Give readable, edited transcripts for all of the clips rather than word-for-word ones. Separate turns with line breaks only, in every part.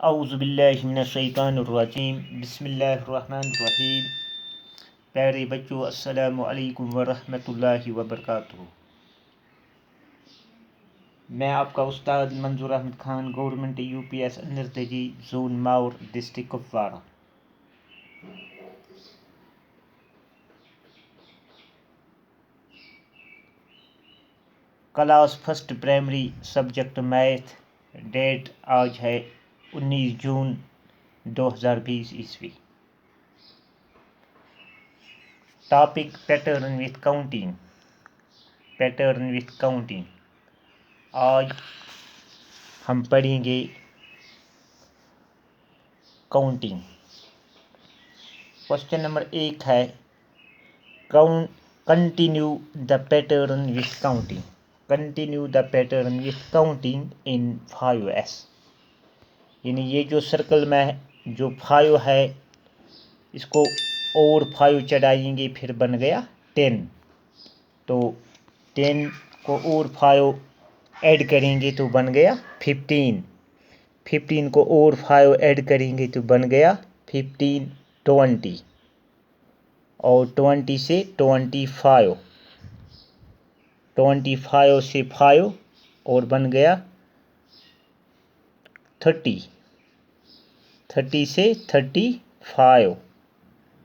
औज़ुबिल्लाहि मिनश्शैतानिर्रजीम बिस्मिल्लाहिर्रहमानिर्रहीम। प्यारे बच्चों, अस्सलामु अलैकुम वरहमतुल्लाहि वबरकातुहू। मैं आपका उस्ताद मंजूर अहमद खान, गवर्नमेंट UPS अंदरतजी, zone Mawar, district Kupwara. Class first primary, subject math. Date आज है 19 जून 2020 ईस्वी। Topic pattern with counting. Pattern with counting. आज हम पढ़ेंगे काउंटिंग। क्वेश्चन नंबर 1 है continue the pattern with counting. Continue the pattern with counting in 5s। यानी ये जो सर्कल में जो 5 है, इसको और 5 चढ़ाएंगे, फिर बन गया 10। तो 10 को और 5 ऐड करेंगे तो बन गया 15। 15 को और 5 ऐड करेंगे तो बन गया 15, 20 और 20 से 25, 25 से 5 और बन गया 30, 30 से 35,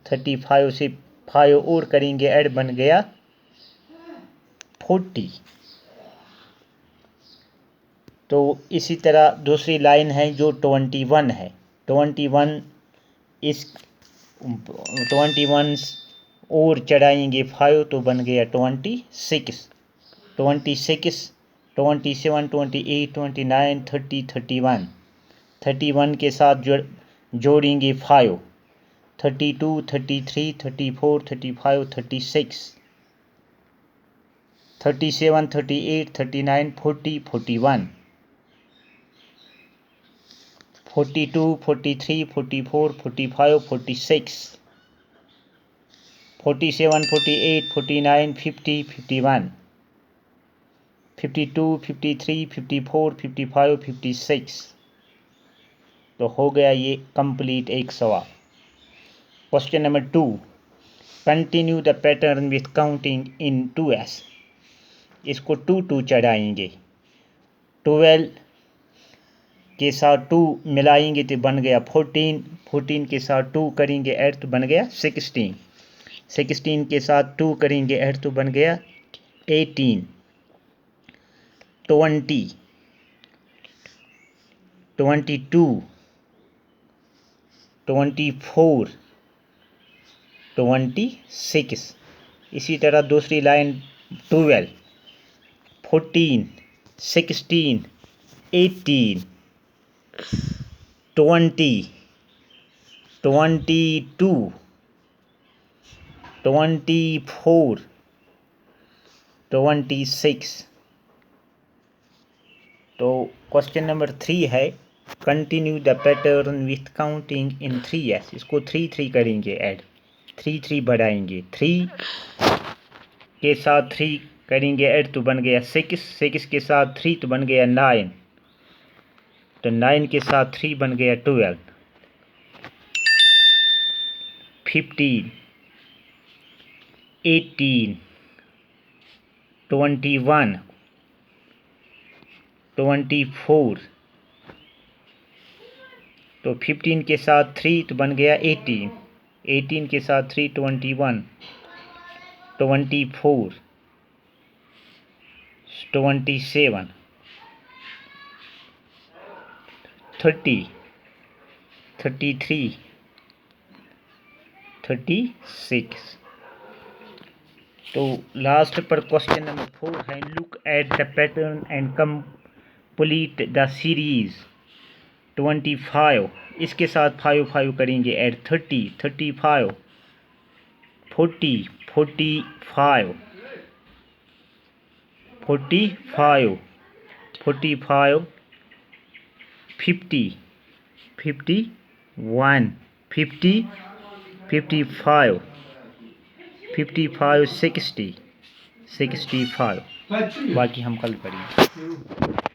35 से 5 और करेंगे ऐड, बन गया 40। तो इसी तरह दूसरी लाइन है जो 21 है। 21 इस 21 और चढ़ाएंगे 5 तो बन गया 26, 26, 27, 28, 29, 30, 31, 31 के साथ जोड़ेंगे 5, 32, 33, 34, 35, 36, 37, 38, 39, 40, 41, 42, 43, 44, 45, 46, 47, 48, 49, 50, 51, 52, 53, 54, 55, 56। तो हो गया ये कंप्लीट एक सवाल। Question number 2, continue the pattern with counting in 2s। इसको 2 चढ़ाएंगे, 12 के साथ 2 मिलाएंगे तो बन गया 14, 14 के साथ 2 करेंगे ऐड तो बन गया 16, 16 के साथ 2 करेंगे ऐड तो बन गया 18, 20, 22, 24, 26। इसी तरह दूसरी लाइन 12, 14, 16, 18, 20, 22, 24, 26। तो क्वेश्चन नंबर 3 है continue the pattern with counting in 3s। इसको 3 करेंगे ऐड, 3 बढ़ाएंगे, 3 के साथ 3 करेंगे ऐड तो बन गया 6, 6 के साथ 3 तो बन गया 9, तो 9 के साथ 3 बन गया 12, 15, 18, 21, 24। तो 15 के साथ 3 तो बन गया 18, 18 के साथ 3 21, 24, 27, 30, 33, 36। तो लास्ट पर क्वेश्चन नंबर 4 है look at the pattern and complete the series 25। इसके साथ 5 करेंगे ऐड, 30, 35, 40, 45, 45, 45, 50, 51, 50, 55, 55, 60, 65। बाकी हम कल करेंगे।